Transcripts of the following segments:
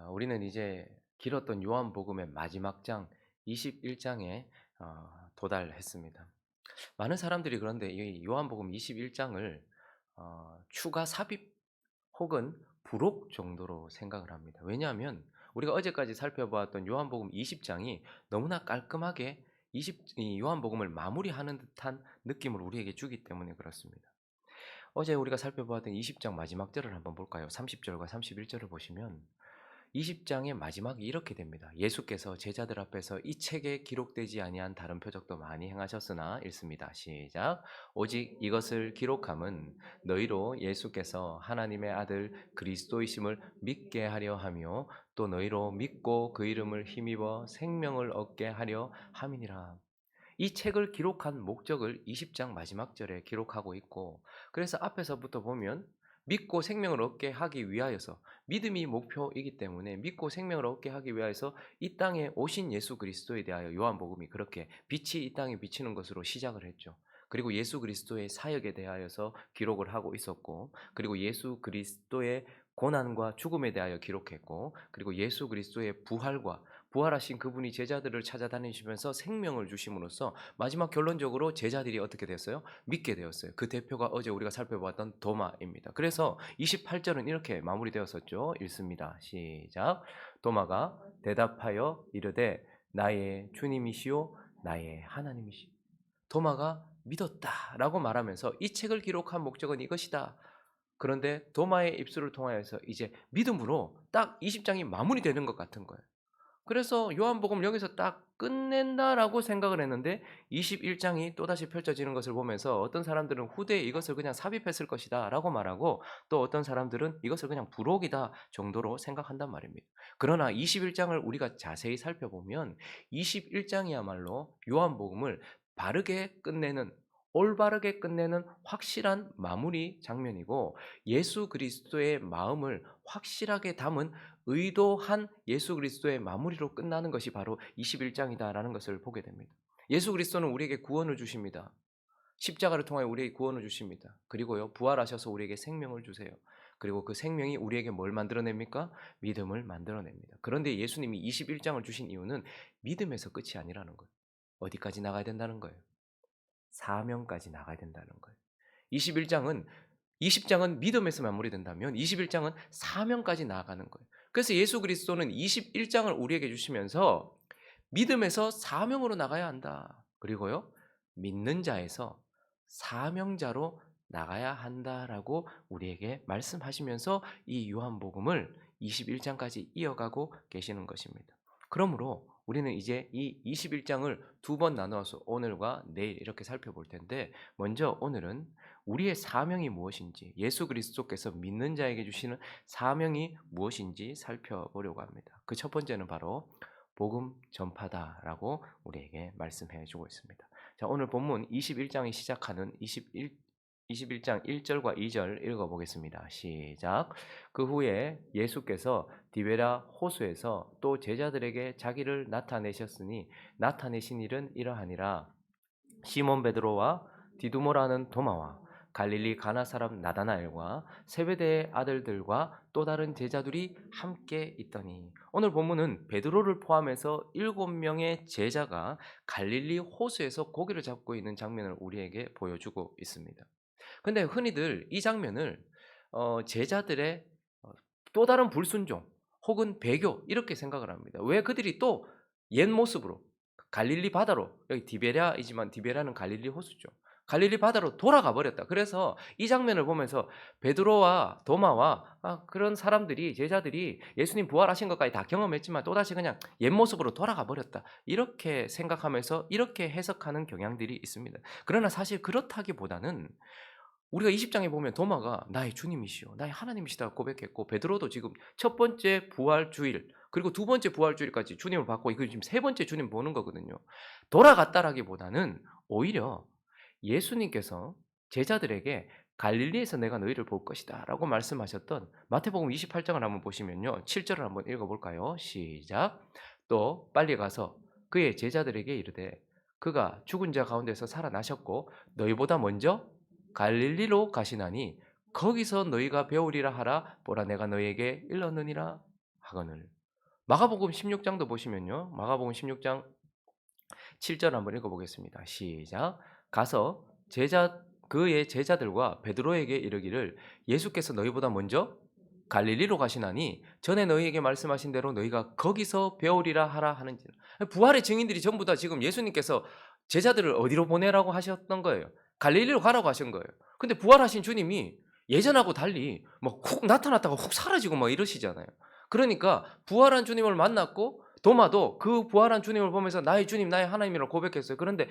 우리는 이제 길었던 요한복음의 마지막 장 21장에 도달했습니다. 많은 사람들이 그런데 이 요한복음 21장을 추가 삽입 혹은 부록 정도로 생각을 합니다. 왜냐하면 우리가 어제까지 살펴보았던 요한복음 20장이 너무나 깔끔하게 이 요한복음을 마무리하는 듯한 느낌을 우리에게 주기 때문에 그렇습니다. 어제 우리가 살펴보았던 20장 마지막 절을 한번 볼까요? 30절과 31절을 보시면 20장의 마지막이 이렇게 됩니다. 예수께서 제자들 앞에서 이 책에 기록되지 아니한 다른 표적도 많이 행하셨으나 읽습니다. 시작. 오직 이것을 기록함은 너희로 예수께서 하나님의 아들 그리스도이심을 믿게 하려 하며 또 너희로 믿고 그 이름을 힘입어 생명을 얻게 하려 함이니라. 이 책을 기록한 목적을 20장 마지막 절에 기록하고 있고, 그래서 앞에서부터 보면 믿고 생명을 얻게 하기 위하여서, 믿음이 목표이기 때문에 믿고 생명을 얻게 하기 위하여서 이 땅에 오신 예수 그리스도에 대하여 요한복음이 그렇게 빛이 이 땅에 비치는 것으로 시작을 했죠. 그리고 예수 그리스도의 사역에 대하여서 기록을 하고 있었고, 그리고 예수 그리스도의 고난과 죽음에 대하여 기록했고, 그리고 예수 그리스도의 부활과 부활하신 그분이 제자들을 찾아다니시면서 생명을 주심으로써 마지막 결론적으로 제자들이 어떻게 됐어요? 믿게 되었어요. 그 대표가 어제 우리가 살펴보았던 도마입니다. 그래서 28절은 이렇게 마무리되었었죠. 읽습니다. 시작. 도마가 대답하여 이르되 나의 주님이시요 나의 하나님이시. 도마가 믿었다라고 말하면서 이 책을 기록한 목적은 이것이다. 그런데 도마의 입술을 통하여서 이제 믿음으로 딱 20장이 마무리되는 것 같은 거예요. 그래서 요한복음을 여기서 딱 끝낸다라고 생각을 했는데 21장이 또다시 펼쳐지는 것을 보면서 어떤 사람들은 후대에 이것을 그냥 삽입했을 것이다라고 말하고, 또 어떤 사람들은 이것을 그냥 부록이다 정도로 생각한단 말입니다. 그러나 21장을 우리가 자세히 살펴보면 21장이야말로 요한복음을 바르게 끝내는, 올바르게 끝내는 확실한 마무리 장면이고, 예수 그리스도의 마음을 확실하게 담은 의도한 예수 그리스도의 마무리로 끝나는 것이 바로 21장이다라는 것을 보게 됩니다. 예수 그리스도는 우리에게 구원을 주십니다. 십자가를 통하여 우리에게 구원을 주십니다. 그리고요, 부활하셔서 우리에게 생명을 주세요. 그리고 그 생명이 우리에게 뭘 만들어냅니까? 믿음을 만들어냅니다. 그런데 예수님이 21장을 주신 이유는 믿음에서 끝이 아니라는 거예요. 어디까지 나가야 된다는 거예요? 사명까지 나가야 된다는 거예요. 21장은 20장은 믿음에서 마무리된다면 21장은 사명까지 나아가는 거예요. 그래서 예수 그리스도는 21장을 우리에게 주시면서 믿음에서 사명으로 나가야 한다. 그리고요, 믿는 자에서 사명자로 나가야 한다라고 우리에게 말씀하시면서 이 요한복음을 21장까지 이어가고 계시는 것입니다. 그러므로 우리는 이제 이 21장을 두 번 나누어서 오늘과 내일 이렇게 살펴볼 텐데, 먼저 오늘은 우리의 사명이 무엇인지, 예수 그리스도께서 믿는 자에게 주시는 사명이 무엇인지 살펴보려고 합니다. 그 첫 번째는 바로 복음 전파다라고 우리에게 말씀해 주고 있습니다. 자, 오늘 본문 21장이 시작하는 21장 1절과 2절 읽어보겠습니다. 시작. 그 후에 예수께서 디베라 호수에서 또 제자들에게 자기를 나타내셨으니 나타내신 일은 이러하니라. 시몬 베드로와 디두모라는 도마와 갈릴리 가나 사람 나다나엘과 세베대의 아들들과 또 다른 제자들이 함께 있더니, 오늘 본문은 베드로를 포함해서 7명의 제자가 갈릴리 호수에서 고기를 잡고 있는 장면을 우리에게 보여주고 있습니다. 근데 흔히들 이 장면을 제자들의 또 다른 불순종 혹은 배교 이렇게 생각을 합니다. 왜 그들이 또 옛 모습으로 갈릴리 바다로, 여기 디베랴이지만 디베랴는 갈릴리 호수죠. 갈릴리 바다로 돌아가 버렸다. 그래서 이 장면을 보면서 베드로와 도마와 그런 사람들이, 제자들이 예수님 부활하신 것까지 다 경험했지만 또다시 그냥 옛 모습으로 돌아가 버렸다. 이렇게 생각하면서 이렇게 해석하는 경향들이 있습니다. 그러나 사실 그렇다기보다는 우리가 20장에 보면 도마가 나의 주님이시요 나의 하나님이시다 고백했고, 베드로도 지금 첫 번째 부활 주일 그리고 두 번째 부활 주일까지 주님을 받고 이거 지금 세 번째 주님 보는 거거든요. 돌아갔다라기보다는 오히려 예수님께서 제자들에게 갈릴리에서 내가 너희를 볼 것이다라고 말씀하셨던 마태복음 28장을 한번 보시면요, 7절을 한번 읽어볼까요? 시작. 또 빨리 가서 그의 제자들에게 이르되 그가 죽은 자 가운데서 살아나셨고 너희보다 먼저 갈릴리로 가시나니 거기서 너희가 배우리라 하라. 보라 내가 너희에게 일렀느니라 하거늘. 마가복음 16장도 보시면요. 마가복음 16장 7절 한번 읽어 보겠습니다. 시작. 가서 그의 제자들과 베드로에게 이르기를 예수께서 너희보다 먼저 갈릴리로 가시나니 전에 너희에게 말씀하신 대로 너희가 거기서 배우리라 하라 하는지라. 부활의 증인들이 전부 다 지금 예수님께서 제자들을 어디로 보내라고 하셨던 거예요? 갈릴리로 가라고 하신 거예요. 근데 부활하신 주님이 예전하고 달리 막 훅 나타났다가 훅 사라지고 막 이러시잖아요. 그러니까 부활한 주님을 만났고 도마도 그 부활한 주님을 보면서 나의 주님, 나의 하나님이라고 고백했어요. 그런데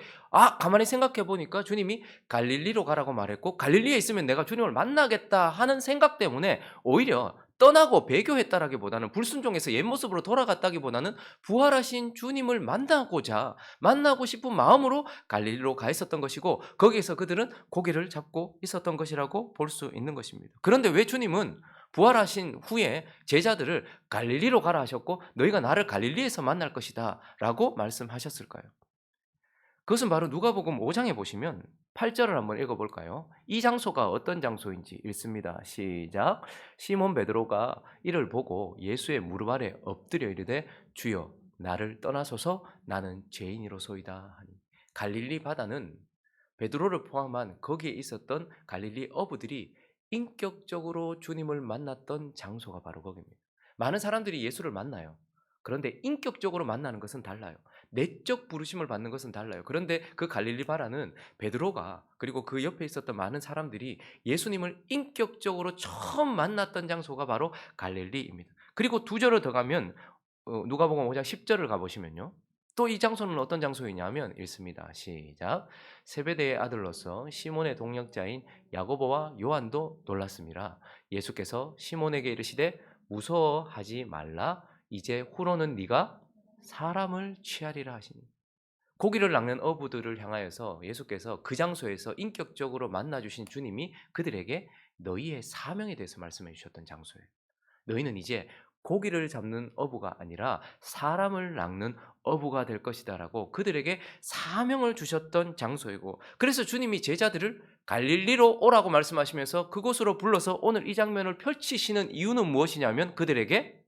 가만히 생각해 보니까 주님이 갈릴리로 가라고 말했고 갈릴리에 있으면 내가 주님을 만나겠다 하는 생각 때문에 오히려 떠나고 배교했다라기보다는 불순종해서 옛 모습으로 돌아갔다기보다는 부활하신 주님을 만나고 싶은 마음으로 갈릴리로 가 있었던 것이고 거기에서 그들은 고기를 잡고 있었던 것이라고 볼 수 있는 것입니다. 그런데 왜 주님은 부활하신 후에 제자들을 갈릴리로 가라 하셨고 너희가 나를 갈릴리에서 만날 것이다 라고 말씀하셨을까요? 그것은 바로 누가복음 5장에 보시면 8절을 한번 읽어볼까요? 이 장소가 어떤 장소인지 읽습니다. 시작. 시몬 베드로가 이를 보고 예수의 무릎 아래 엎드려 이르되 주여 나를 떠나소서 나는 죄인이로소이다 하니. 갈릴리 바다는 베드로를 포함한 거기에 있었던 갈릴리 어부들이 인격적으로 주님을 만났던 장소가 바로 거기입니다. 많은 사람들이 예수를 만나요. 그런데 인격적으로 만나는 것은 달라요. 내적 부르심을 받는 것은 달라요. 그런데 그 갈릴리 바라는 베드로가 그리고 그 옆에 있었던 많은 사람들이 예수님을 인격적으로 처음 만났던 장소가 바로 갈릴리입니다. 그리고 두 절을 더 가면 누가복음 5장 10절을 가보시면요. 또 이 장소는 어떤 장소이냐면 읽습니다. 시작. 세베대의 아들로서 시몬의 동역자인 야고보와 요한도 놀랐습니다. 예수께서 시몬에게 이르시되 무서워하지 말라. 이제 후로는 네가 사람을 취하리라 하시니. 고기를 낚는 어부들을 향하여서 예수께서 그 장소에서 인격적으로 만나 주신 주님이 그들에게 너희의 사명에 대해서 말씀해 주셨던 장소예요. 너희는 이제 고기를 잡는 어부가 아니라 사람을 낚는 어부가 될 것이다라고 그들에게 사명을 주셨던 장소이고, 그래서 주님이 제자들을 갈릴리로 오라고 말씀하시면서 그곳으로 불러서 오늘 이 장면을 펼치시는 이유는 무엇이냐면 그들에게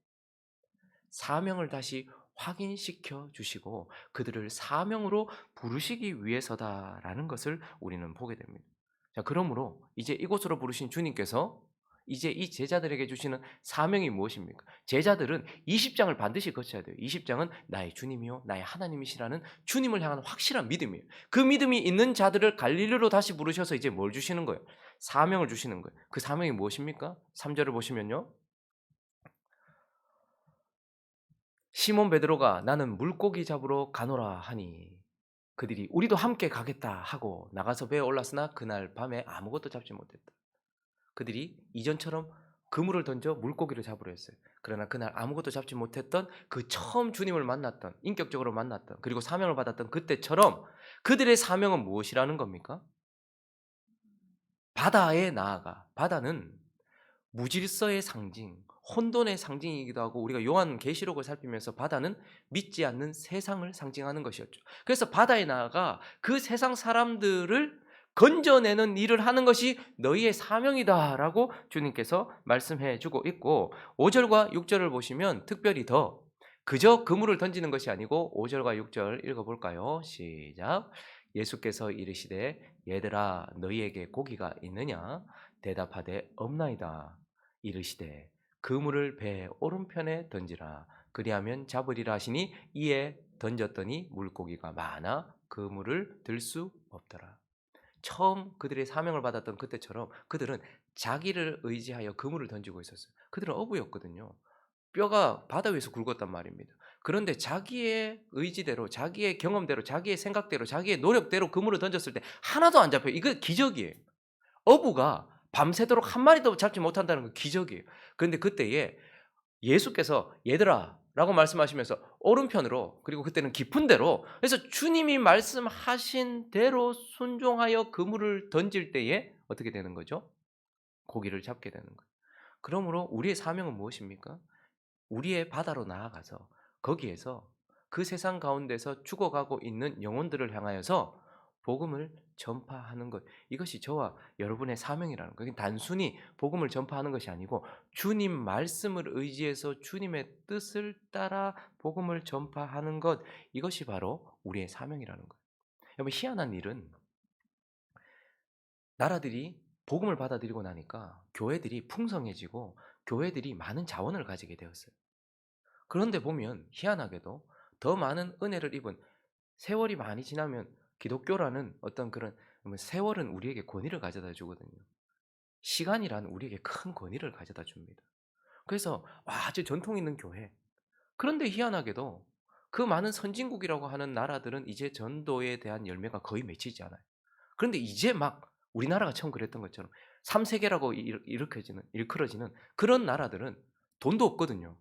사명을 다시 확인시켜 주시고 그들을 사명으로 부르시기 위해서다라는 것을 우리는 보게 됩니다. 자, 그러므로 이제 이곳으로 부르신 주님께서 이제 이 제자들에게 주시는 사명이 무엇입니까? 제자들은 20장을 반드시 거쳐야 돼요. 20장은 나의 주님이요 나의 하나님이시라는 주님을 향한 확실한 믿음이에요. 그 믿음이 있는 자들을 갈릴리로 다시 부르셔서 이제 뭘 주시는 거예요? 사명을 주시는 거예요. 그 사명이 무엇입니까? 3절을 보시면요. 시몬 베드로가 나는 물고기 잡으러 가노라 하니 그들이 우리도 함께 가겠다 하고 나가서 배에 올랐으나 그날 밤에 아무것도 잡지 못했다. 그들이 이전처럼 그물을 던져 물고기를 잡으려 했어요. 그러나 그날 아무것도 잡지 못했던 그 처음 주님을 만났던 인격적으로 만났던 그리고 사명을 받았던 그때처럼 그들의 사명은 무엇이라는 겁니까? 바다에 나아가. 바다는 무질서의 상징, 혼돈의 상징이기도 하고 우리가 요한계시록을 살피면서 바다는 믿지 않는 세상을 상징하는 것이었죠. 그래서 바다에 나아가 그 세상 사람들을 건져내는 일을 하는 것이 너희의 사명이다라고 주님께서 말씀해 주고 있고 5절과 6절을 보시면 특별히 더 그저 그물을 던지는 것이 아니고 5절과 6절 읽어볼까요? 시작. 예수께서 이르시되 얘들아 너희에게 고기가 있느냐? 대답하되 없나이다. 이르시되 그물을 배 오른편에 던지라. 그리하면 잡으리라 하시니 이에 던졌더니 물고기가 많아 그물을 들 수 없더라. 처음 그들의 사명을 받았던 그때처럼 그들은 자기를 의지하여 그물을 던지고 있었어요. 그들은 어부였거든요. 뼈가 바다 위에서 굵었단 말입니다. 그런데 자기의 의지대로, 자기의 경험대로, 자기의 생각대로, 자기의 노력대로 그물을 던졌을 때 하나도 안 잡혀요. 이거 기적이에요. 어부가 밤새도록 한 마리도 잡지 못한다는 건 기적이에요. 그런데 그때에 예수께서 얘들아 라고 말씀하시면서 오른편으로 그리고 그때는 깊은 데로 그래서 주님이 말씀하신 대로 순종하여 그물을 던질 때에 어떻게 되는 거죠? 고기를 잡게 되는 거예요. 그러므로 우리의 사명은 무엇입니까? 우리의 바다로 나아가서 거기에서 그 세상 가운데서 죽어가고 있는 영혼들을 향하여서 복음을 전파하는 것, 이것이 저와 여러분의 사명이라는 거예요. 단순히 복음을 전파하는 것이 아니고 주님 말씀을 의지해서 주님의 뜻을 따라 복음을 전파하는 것, 이것이 바로 우리의 사명이라는 거예요. 여러분, 희한한 일은 나라들이 복음을 받아들이고 나니까 교회들이 풍성해지고 교회들이 많은 자원을 가지게 되었어요. 그런데 보면 희한하게도 더 많은 은혜를 입은, 세월이 많이 지나면 기독교라는 어떤 그런, 세월은 우리에게 권위를 가져다 주거든요. 시간이란 우리에게 큰 권위를 가져다 줍니다. 그래서 아주 전통 있는 교회. 그런데 희한하게도 그 많은 선진국이라고 하는 나라들은 이제 전도에 대한 열매가 거의 맺히지 않아요. 그런데 이제 막 우리나라가 처음 그랬던 것처럼 3세계라고 일컬어지는 그런 나라들은 돈도 없거든요.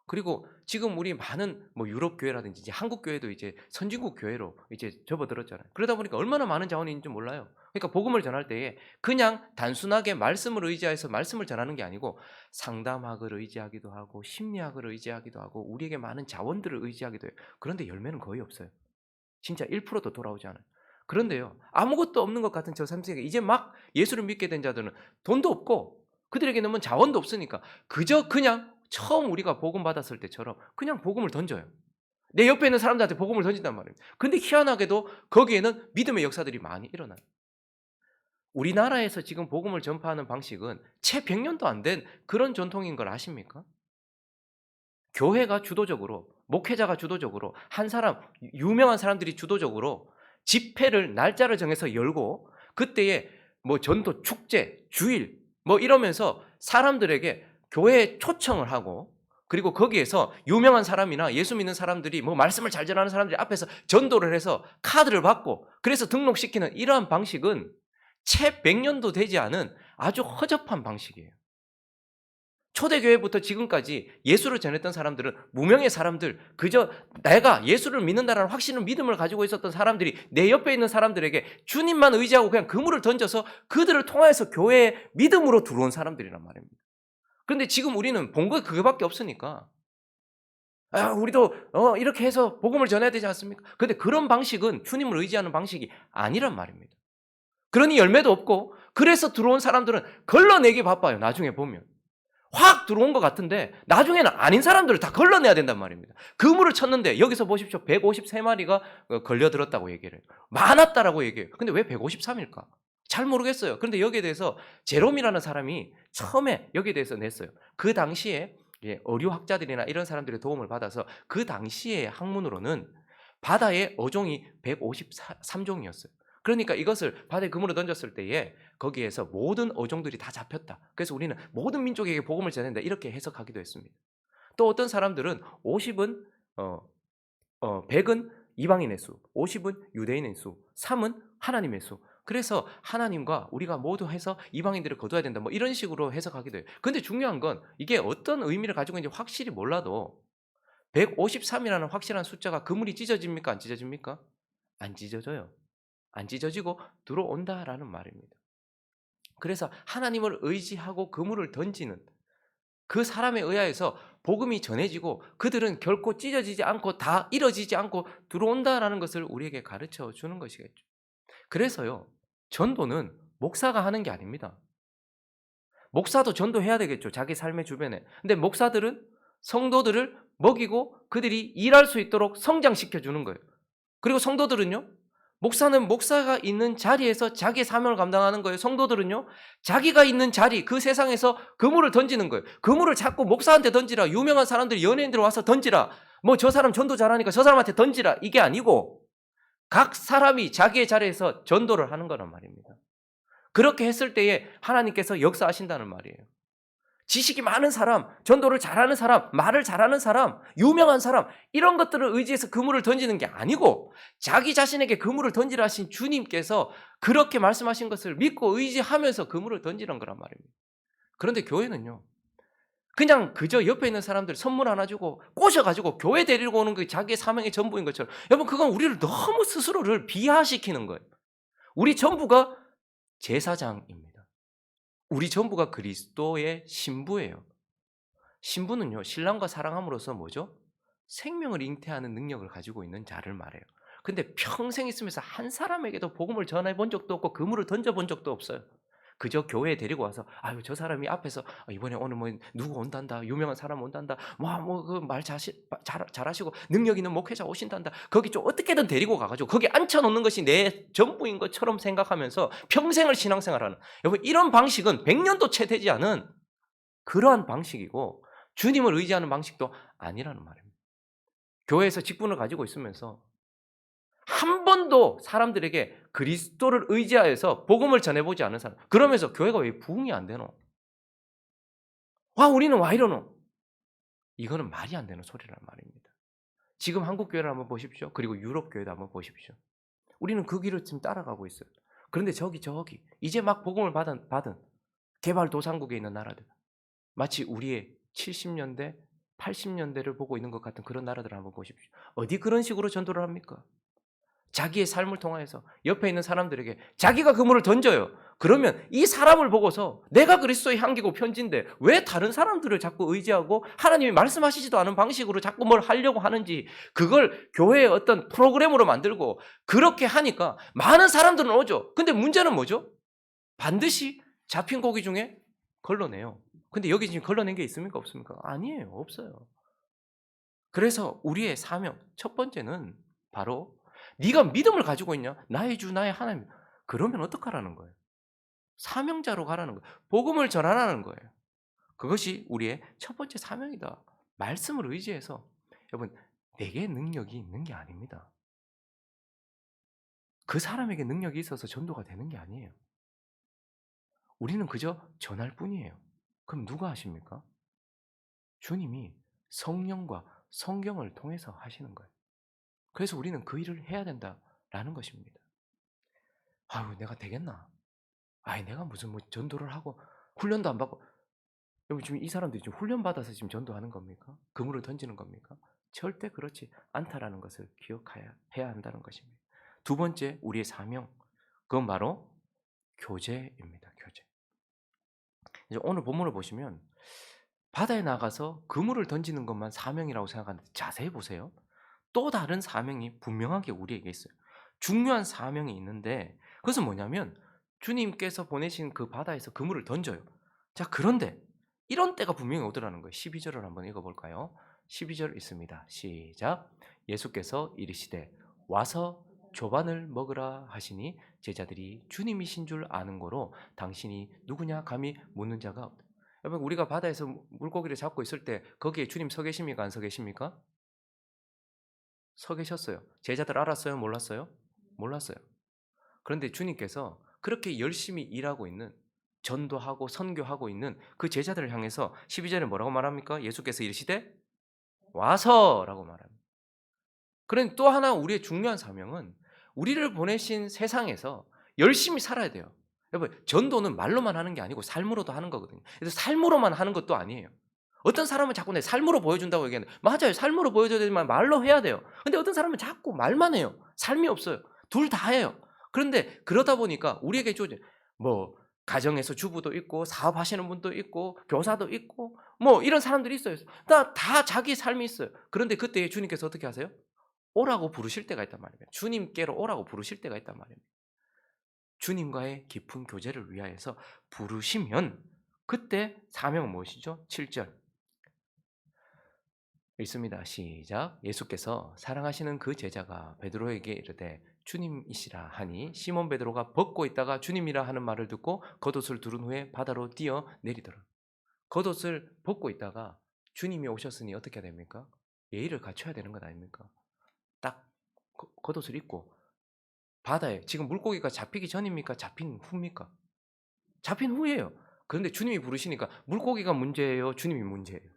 그리고 지금 우리 많은 유럽 교회라든지 이제 한국 교회도 이제 선진국 교회로 이제 접어들었잖아요. 그러다 보니까 얼마나 많은 자원이 있는지 몰라요. 그러니까 복음을 전할 때에 그냥 단순하게 말씀을 의지해서 말씀을 전하는 게 아니고 상담학을 의지하기도 하고 심리학을 의지하기도 하고 우리에게 많은 자원들을 의지하기도 해요. 그런데 열매는 거의 없어요. 진짜 1%도 돌아오지 않아요. 그런데요, 아무것도 없는 것 같은 저 3세기, 이제 막 예수를 믿게 된 자들은 돈도 없고 그들에게는 자원도 없으니까 그저 그냥 처음 우리가 복음 받았을 때처럼 그냥 복음을 던져요. 내 옆에 있는 사람들한테 복음을 던진단 말이에요. 근데 희한하게도 거기에는 믿음의 역사들이 많이 일어나요. 우리나라에서 지금 복음을 전파하는 방식은 채 100년도 안 된 그런 전통인 걸 아십니까? 교회가 주도적으로, 목회자가 주도적으로, 한 사람, 유명한 사람들이 주도적으로 집회를 날짜를 정해서 열고 그때에 전도 축제, 주일 이러면서 사람들에게 교회에 초청을 하고, 그리고 거기에서 유명한 사람이나 예수 믿는 사람들이 말씀을 잘 전하는 사람들이 앞에서 전도를 해서 카드를 받고 그래서 등록시키는 이러한 방식은 채 100년도 되지 않은 아주 허접한 방식이에요. 초대교회부터 지금까지 예수를 전했던 사람들은 무명의 사람들, 그저 내가 예수를 믿는다는 확신을, 믿음을 가지고 있었던 사람들이 내 옆에 있는 사람들에게 주님만 의지하고 그냥 그물을 던져서 그들을 통해서 교회에 믿음으로 들어온 사람들이란 말입니다. 그런데 지금 우리는 본 거 그거밖에 없으니까 우리도 이렇게 해서 복음을 전해야 되지 않습니까? 그런데 그런 방식은 주님을 의지하는 방식이 아니란 말입니다. 그러니 열매도 없고, 그래서 들어온 사람들은 걸러내기 바빠요. 나중에 보면 확 들어온 것 같은데 나중에는 아닌 사람들을 다 걸러내야 된단 말입니다. 그물을 쳤는데 여기서 보십시오. 153마리가 걸려들었다고 얘기를 해요. 많았다라고 얘기해요. 근데 왜 153일까? 잘 모르겠어요. 그런데 여기에 대해서 제롬이라는 사람이 처음에 여기에 대해서 냈어요. 그 당시에 어류학자들이나 이런 사람들의 도움을 받아서 그 당시의 학문으로는 바다의 어종이 153종이었어요. 그러니까 이것을 바다에 그물을 던졌을 때에 거기에서 모든 어종들이 다 잡혔다. 그래서 우리는 모든 민족에게 복음을 전한다, 이렇게 해석하기도 했습니다. 또 어떤 사람들은 50은 100은 이방인의 수, 50은 유대인의 수, 3은 하나님의 수. 그래서 하나님과 우리가 모두 해서 이방인들을 거둬야 된다, 이런 식으로 해석하기도 해요. 근데 중요한 건 이게 어떤 의미를 가지고 있는지 확실히 몰라도 153이라는 확실한 숫자가 그물이 찢어집니까? 안 찢어집니까? 안 찢어져요. 안 찢어지고 들어온다라는 말입니다. 그래서 하나님을 의지하고 그물을 던지는 그 사람에 의하여서 복음이 전해지고 그들은 결코 찢어지지 않고 다 잃어지지 않고 들어온다라는 것을 우리에게 가르쳐 주는 것이겠죠. 그래서요, 전도는 목사가 하는 게 아닙니다. 목사도 전도해야 되겠죠, 자기 삶의 주변에. 근데 목사들은 성도들을 먹이고 그들이 일할 수 있도록 성장시켜 주는 거예요. 그리고 성도들은요, 목사는 목사가 있는 자리에서 자기의 사명을 감당하는 거예요. 성도들은요, 자기가 있는 자리, 그 세상에서 그물을 던지는 거예요. 그물을 자꾸 목사한테 던지라, 유명한 사람들, 연예인들 와서 던지라, 저 사람 전도 잘하니까 저 사람한테 던지라, 이게 아니고 각 사람이 자기의 자리에서 전도를 하는 거란 말입니다. 그렇게 했을 때에 하나님께서 역사하신다는 말이에요. 지식이 많은 사람, 전도를 잘하는 사람, 말을 잘하는 사람, 유명한 사람, 이런 것들을 의지해서 그물을 던지는 게 아니고 자기 자신에게 그물을 던지라 하신 주님께서 그렇게 말씀하신 것을 믿고 의지하면서 그물을 던지는 거란 말입니다. 그런데 교회는요, 그냥 그저 옆에 있는 사람들 선물 하나 주고 꼬셔가지고 교회 데리고 오는 게 자기의 사명의 전부인 것처럼, 여러분, 그건 우리를 너무 스스로를 비하시키는 거예요. 우리 전부가 제사장입니다. 우리 전부가 그리스도의 신부예요. 신부는요, 신랑과 사랑함으로써 뭐죠? 생명을 잉태하는 능력을 가지고 있는 자를 말해요. 근데 평생 있으면서 한 사람에게도 복음을 전해 본 적도 없고 그물을 던져 본 적도 없어요. 그저 교회에 데리고 와서 "아유 저 사람이 앞에서 이번에 오늘 뭐 누구 온단다. 유명한 사람 온단다. 뭐 그 말 잘하시고 능력 있는 목회자 오신단다." 거기 좀 어떻게든 데리고 가 가지고 거기 앉혀 놓는 것이 내 전부인 것처럼 생각하면서 평생을 신앙생활하는, 여러분 이런 방식은 100 년도 채 되지 않은 그러한 방식이고 주님을 의지하는 방식도 아니라는 말입니다. 교회에서 직분을 가지고 있으면서 한 번도 사람들에게 그리스도를 의지하여서 복음을 전해보지 않은 사람, 그러면서 교회가 왜 부흥이 안 되노? 와 우리는 와 이러노? 이거는 말이 안 되는 소리란 말입니다. 지금 한국 교회를 한번 보십시오. 그리고 유럽 교회도 한번 보십시오. 우리는 그 길을 지금 따라가고 있어요. 그런데 저기 이제 막 복음을 받은 개발도상국에 있는 나라들, 마치 우리의 70년대 80년대를 보고 있는 것 같은 그런 나라들을 한번 보십시오. 어디 그런 식으로 전도를 합니까? 자기의 삶을 통하여서 옆에 있는 사람들에게 자기가 그물을 던져요. 그러면 이 사람을 보고서 내가 그리스도의 향기고 편지인데 왜 다른 사람들을 자꾸 의지하고 하나님이 말씀하시지도 않은 방식으로 자꾸 뭘 하려고 하는지, 그걸 교회의 어떤 프로그램으로 만들고 그렇게 하니까 많은 사람들은 오죠. 근데 문제는 뭐죠? 반드시 잡힌 고기 중에 걸러내요. 근데 여기 지금 걸러낸 게 있습니까? 없습니까? 아니에요. 없어요. 그래서 우리의 사명 첫 번째는 바로 네가 믿음을 가지고 있냐? 나의 주 나의 하나님. 그러면 어떡하라는 거예요? 사명자로 가라는 거예요. 복음을 전하라는 거예요. 그것이 우리의 첫 번째 사명이다. 말씀을 의지해서. 여러분, 내게 능력이 있는 게 아닙니다. 그 사람에게 능력이 있어서 전도가 되는 게 아니에요. 우리는 그저 전할 뿐이에요. 그럼 누가 하십니까? 주님이 성령과 성경을 통해서 하시는 거예요. 그래서 우리는 그 일을 해야 된다라는 것입니다. 아유, 내가 되겠나? 아이, 내가 무슨 뭐 전도를 하고 훈련도 안 받고. 여러분 지금 이 사람들이 지금 훈련 받아서 지금 전도하는 겁니까? 그물을 던지는 겁니까? 절대 그렇지 않다라는 것을 기억해야 한다는 것입니다. 두 번째, 우리의 사명. 그건 바로 교제입니다. 교제. 이제 오늘 본문을 보시면 바다에 나가서 그물을 던지는 것만 사명이라고 생각하는데 자세히 보세요. 또 다른 사명이 분명하게 우리에게 있어요. 중요한 사명이 있는데 그것은 뭐냐면 주님께서 보내신 그 바다에서 그물을 던져요. 자, 그런데 이런 때가 분명히 오더라는 거예요. 12절을 한번 읽어볼까요? 12절 있습니다. 시작. 예수께서 이르시되 와서 조반을 먹으라 하시니 제자들이 주님이신 줄 아는 거로 당신이 누구냐 감히 묻는 자가 없다. 여러분 우리가 바다에서 물고기를 잡고 있을 때 거기에 주님 서 계십니까? 안 서 계십니까? 서 계셨어요. 제자들 알았어요? 몰랐어요? 몰랐어요. 그런데 주님께서 그렇게 열심히 일하고 있는, 전도하고 선교하고 있는 그 제자들을 향해서 12절에 뭐라고 말합니까? 예수께서 이르시되 와서라고 말합니다. 그런데 또 하나 우리의 중요한 사명은 우리를 보내신 세상에서 열심히 살아야 돼요. 여러분 전도는 말로만 하는 게 아니고 삶으로도 하는 거거든요. 그래서 삶으로만 하는 것도 아니에요. 어떤 사람은 자꾸 내 삶으로 보여준다고 얘기하는데 맞아요. 삶으로 보여줘야 되지만 말로 해야 돼요. 근데 어떤 사람은 자꾸 말만 해요. 삶이 없어요. 둘 다 해요. 그런데 그러다 보니까 우리에게 뭐 가정에서 주부도 있고 사업하시는 분도 있고 교사도 있고 뭐 이런 사람들이 있어요. 다 자기 삶이 있어요. 그런데 그때 주님께서 어떻게 하세요? 오라고 부르실 때가 있단 말이에요. 주님께로 오라고 부르실 때가 있단 말이에요. 주님과의 깊은 교제를 위하여서 부르시면 그때 사명은 무엇이죠? 7절 읽습니다. 시작. 예수께서 사랑하시는 그 제자가 베드로에게 이르되 주님이시라 하니 시몬 베드로가 벗고 있다가 주님이라 하는 말을 듣고 겉옷을 두른 후에 바다로 뛰어 내리더라. 겉옷을 벗고 있다가 주님이 오셨으니 어떻게 해야 됩니까? 예의를 갖춰야 되는 것 아닙니까? 딱 겉옷을 입고 바다에, 지금 물고기가 잡히기 전입니까? 잡힌 후입니까? 잡힌 후예요. 그런데 주님이 부르시니까 물고기가 문제예요? 주님이 문제예요?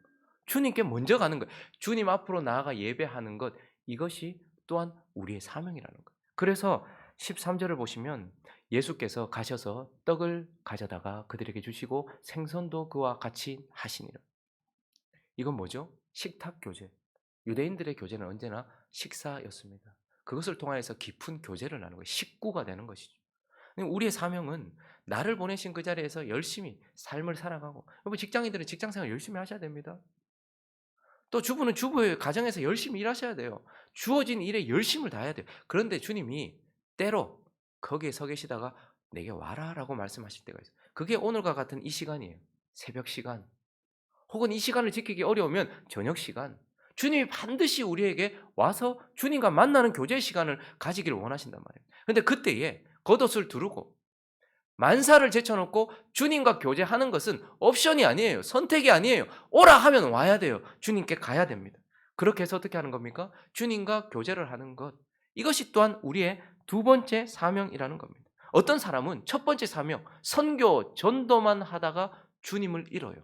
주님께 먼저 가는 거예요. 주님 앞으로 나아가 예배하는 것, 이것이 또한 우리의 사명이라는 거예요. 그래서 13절을 보시면 예수께서 가셔서 떡을 가져다가 그들에게 주시고 생선도 그와 같이 하시니라. 이건 뭐죠? 식탁 교제. 유대인들의 교제는 언제나 식사였습니다. 그것을 통하여서 깊은 교제를 나누는 거예요. 식구가 되는 것이죠. 우리의 사명은 나를 보내신 그 자리에서 열심히 삶을 살아가고, 여러분 직장인들은 직장생활 열심히 하셔야 됩니다. 또 주부는 주부의 가정에서 열심히 일하셔야 돼요. 주어진 일에 열심을 다해야 돼요. 그런데 주님이 때로 거기에 서 계시다가 "내게 와라."라고 말씀하실 때가 있어요. 그게 오늘과 같은 이 시간이에요. 새벽 시간, 혹은 이 시간을 지키기 어려우면 저녁 시간, 주님이 반드시 우리에게 와서 주님과 만나는 교제의 시간을 가지기를 원하신단 말이에요. 근데 그때에 겉옷을 두르고 만사를 제쳐놓고 주님과 교제하는 것은 옵션이 아니에요. 선택이 아니에요. 오라 하면 와야 돼요. 주님께 가야 됩니다. 그렇게 해서 어떻게 하는 겁니까? 주님과 교제를 하는 것. 이것이 또한 우리의 두 번째 사명이라는 겁니다. 어떤 사람은 첫 번째 사명, 선교, 전도만 하다가 주님을 잃어요.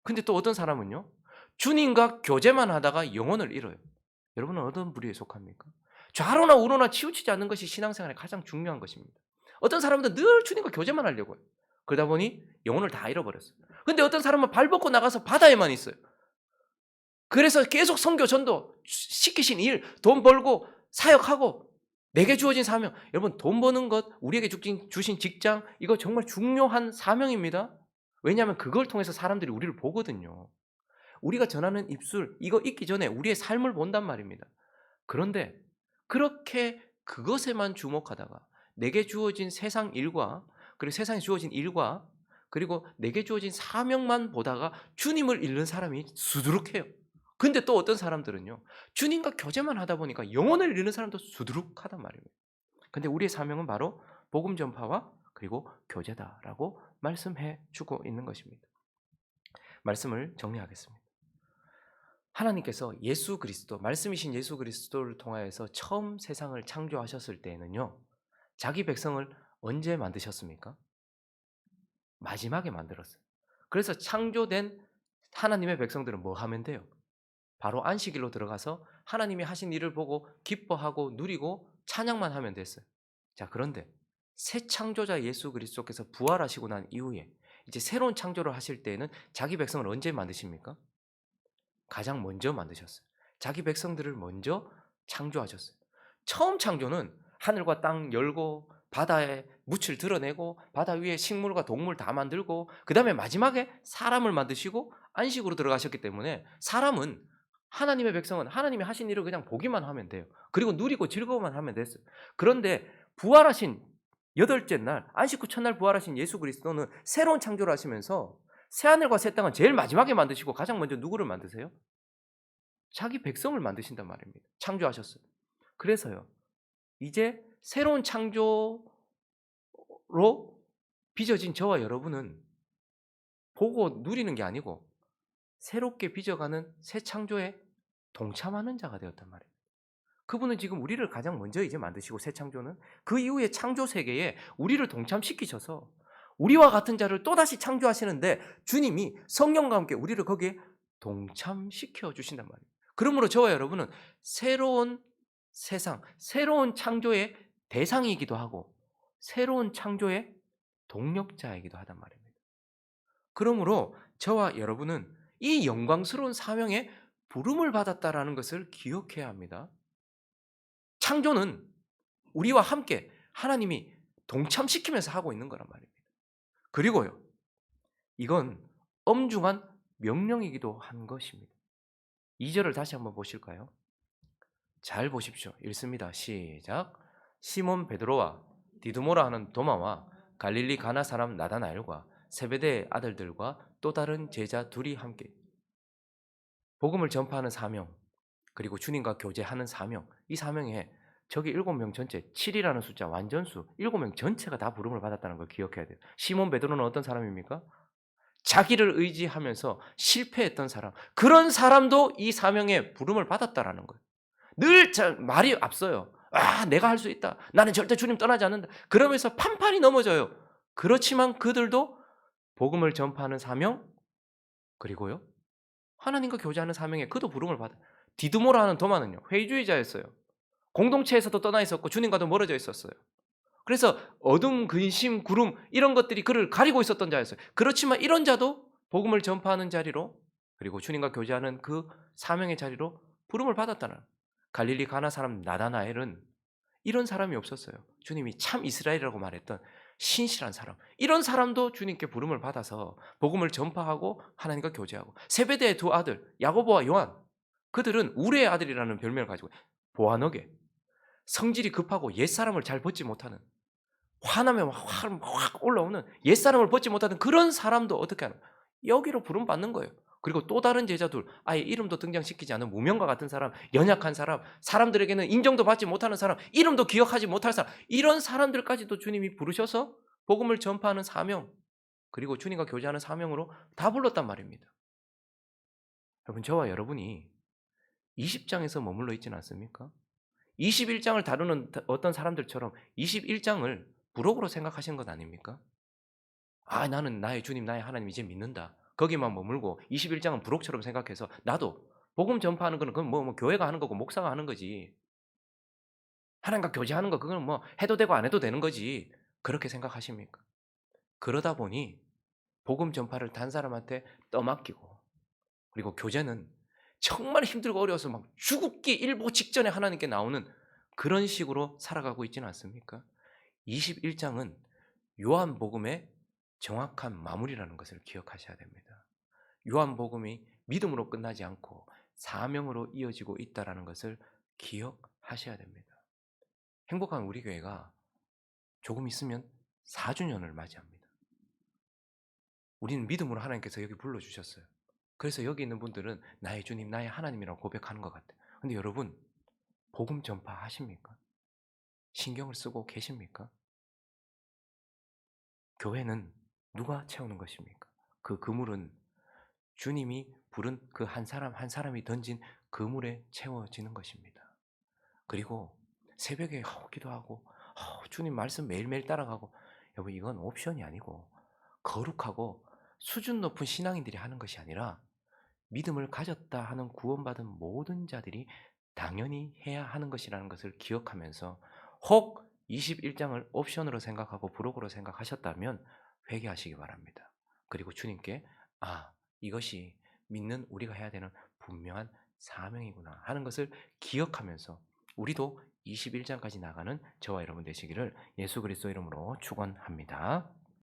근데 또 어떤 사람은요, 주님과 교제만 하다가 영혼을 잃어요. 여러분은 어떤 부류에 속합니까? 좌로나 우로나 치우치지 않는 것이 신앙생활의 가장 중요한 것입니다. 어떤 사람들은 늘 주님과 교제만 하려고 해요. 그러다 보니 영혼을 다 잃어버렸어요. 근데 어떤 사람은 발 벗고 나가서 바다에만 있어요. 그래서 계속 선교, 전도, 시키신 일, 돈 벌고 사역하고 내게 주어진 사명. 여러분, 돈 버는 것, 우리에게 주신 직장, 이거 정말 중요한 사명입니다. 왜냐하면 그걸 통해서 사람들이 우리를 보거든요. 우리가 전하는 입술, 이거 있기 전에 우리의 삶을 본단 말입니다. 그런데 그렇게 그것에만 주목하다가 내게 주어진 세상 일과, 그리고 세상에 주어진 일과, 그리고 내게 주어진 사명만 보다가 주님을 잃는 사람이 수두룩해요. 근데 또 어떤 사람들은요, 주님과 교제만 하다 보니까 영혼을 잃는 사람도 수두룩하단 말입니다. 근데 우리의 사명은 바로 복음 전파와 그리고 교제다라고 말씀해 주고 있는 것입니다. 말씀을 정리하겠습니다. 하나님께서 예수 그리스도, 말씀이신 예수 그리스도를 통하여서 처음 세상을 창조하셨을 때에는요, 자기 백성을 언제 만드셨습니까? 마지막에 만들었어요. 그래서 창조된 하나님의 백성들은 뭐 하면 돼요? 바로 안식일로 들어가서 하나님이 하신 일을 보고 기뻐하고 누리고 찬양만 하면 됐어요. 자, 그런데 새 창조자 예수 그리스도께서 부활하시고 난 이후에 이제 새로운 창조를 하실 때에는 자기 백성을 언제 만드십니까? 가장 먼저 만드셨어요. 자기 백성들을 먼저 창조하셨어요. 처음 창조는 하늘과 땅 열고 바다에 묻을 드러내고 바다 위에 식물과 동물 다 만들고 그다음에 마지막에 사람을 만드시고 안식으로 들어가셨기 때문에 사람은, 하나님의 백성은 하나님이 하신 일을 그냥 보기만 하면 돼요. 그리고 누리고 즐거워만 하면 됐어요. 그런데 부활하신 여덟째 날, 안식 후 첫날 부활하신 예수 그리스도는 새로운 창조를 하시면서 새하늘과 새 땅은 제일 마지막에 만드시고 가장 먼저 누구를 만드세요? 자기 백성을 만드신단 말입니다. 창조하셨어요. 그래서요, 이제 새로운 창조로 빚어진 저와 여러분은 보고 누리는 게 아니고 새롭게 빚어가는 새 창조에 동참하는 자가 되었단 말이에요. 그분은 지금 우리를 가장 먼저 이제 만드시고, 새 창조는 그 이후에 창조 세계에 우리를 동참시키셔서 우리와 같은 자를 또다시 창조하시는데 주님이 성령과 함께 우리를 거기에 동참시켜 주신단 말이에요. 그러므로 저와 여러분은 새로운 세상, 새로운 창조의 대상이기도 하고 새로운 창조의 동력자이기도 하단 말입니다. 그러므로 저와 여러분은 이 영광스러운 사명에 부름을 받았다라는 것을 기억해야 합니다. 창조는 우리와 함께 하나님이 동참시키면서 하고 있는 거란 말입니다. 그리고요, 이건 엄중한 명령이기도 한 것입니다. 2절을 다시 한번 보실까요? 잘 보십시오. 읽습니다. 시작. 시몬 베드로와 디두모라 하는 도마와 갈릴리 가나 사람 나다나엘과 세베대의 아들들과 또 다른 제자 둘이 함께 복음을 전파하는 사명, 그리고 주님과 교제하는 사명, 이 사명에 저기 7명 전체, 7이라는 숫자 완전수, 7명 전체가 다 부름을 받았다는 걸 기억해야 돼요. 시몬 베드로는 어떤 사람입니까? 자기를 의지하면서 실패했던 사람, 그런 사람도 이 사명에 부름을 받았다라는 거예요. 늘 말이 앞서요. 아, 내가 할 수 있다. 나는 절대 주님 떠나지 않는다. 그러면서 판판이 넘어져요. 그렇지만 그들도 복음을 전파하는 사명, 그리고요, 하나님과 교제하는 사명에 그도 부름을 받아요. 디두모라 하는 도마는요, 회의주의자였어요. 공동체에서도 떠나 있었고 주님과도 멀어져 있었어요. 그래서 어둠, 근심, 구름 이런 것들이 그를 가리고 있었던 자였어요. 그렇지만 이런 자도 복음을 전파하는 자리로, 그리고 주님과 교제하는 그 사명의 자리로 부름을 받았다는, 갈릴리 가나 사람 나다나엘은 이런 사람이 없었어요. 주님이 참 이스라엘이라고 말했던 신실한 사람, 이런 사람도 주님께 부름을 받아서 복음을 전파하고 하나님과 교제하고, 세베대의 두 아들 야고보와 요한, 그들은 우레의 아들이라는 별명을 가지고 보아너게, 성질이 급하고 옛사람을 잘 벗지 못하는, 화나면 확 올라오는, 옛사람을 벗지 못하는 그런 사람도 어떻게 하는, 여기로 부름 받는 거예요. 그리고 또 다른 제자들, 아예 이름도 등장시키지 않은 무명과 같은 사람, 연약한 사람, 사람들에게는 인정도 받지 못하는 사람, 이름도 기억하지 못할 사람, 이런 사람들까지도 주님이 부르셔서 복음을 전파하는 사명, 그리고 주님과 교제하는 사명으로 다 불렀단 말입니다. 여러분, 저와 여러분이 20장에서 머물러 있지는 않습니까? 21장을 다루는 어떤 사람들처럼 21장을 부록으로 생각하시는 것 아닙니까? 아, 나는 나의 주님, 나의 하나님 이제 믿는다. 거기만 머물고 21장은 부록처럼 생각해서 나도 복음 전파하는 거는 그건 뭐 교회가 하는 거고 목사가 하는 거지. 하나님과 교제하는 거 그건 뭐 해도 되고 안 해도 되는 거지. 그렇게 생각하십니까? 그러다 보니 복음 전파를 단 사람한테 떠맡기고, 그리고 교제는 정말 힘들고 어려워서 막 죽기 일보 직전에 하나님께 나오는 그런 식으로 살아가고 있지는 않습니까? 21장은 요한복음의 정확한 마무리라는 것을 기억하셔야 됩니다. 요한복음이 믿음으로 끝나지 않고 사명으로 이어지고 있다는 것을 기억하셔야 됩니다. 행복한 우리 교회가 조금 있으면 4주년을 맞이합니다. 우리는 믿음으로 하나님께서 여기 불러주셨어요. 그래서 여기 있는 분들은 나의 주님, 나의 하나님이라고 고백하는 것 같아요. 근데 여러분, 복음 전파하십니까? 신경을 쓰고 계십니까? 교회는 누가 채우는 것입니까? 그 그물은 주님이 부른 그 한 사람 한 사람이 던진 그물에 채워지는 것입니다. 그리고 새벽에 기도하고 주님 말씀 매일매일 따라가고, 여러분, 이건 옵션이 아니고 거룩하고 수준 높은 신앙인들이 하는 것이 아니라 믿음을 가졌다 하는 구원받은 모든 자들이 당연히 해야 하는 것이라는 것을 기억하면서, 혹 21장을 옵션으로 생각하고 부록으로 생각하셨다면 회개하시기 바랍니다. 그리고 주님께 이것이 믿는 우리가 해야 되는 분명한 사명이구나 하는 것을 기억하면서 우리도 21장까지 나가는 저와 여러분 되시기를 예수 그리스도 이름으로 축원합니다.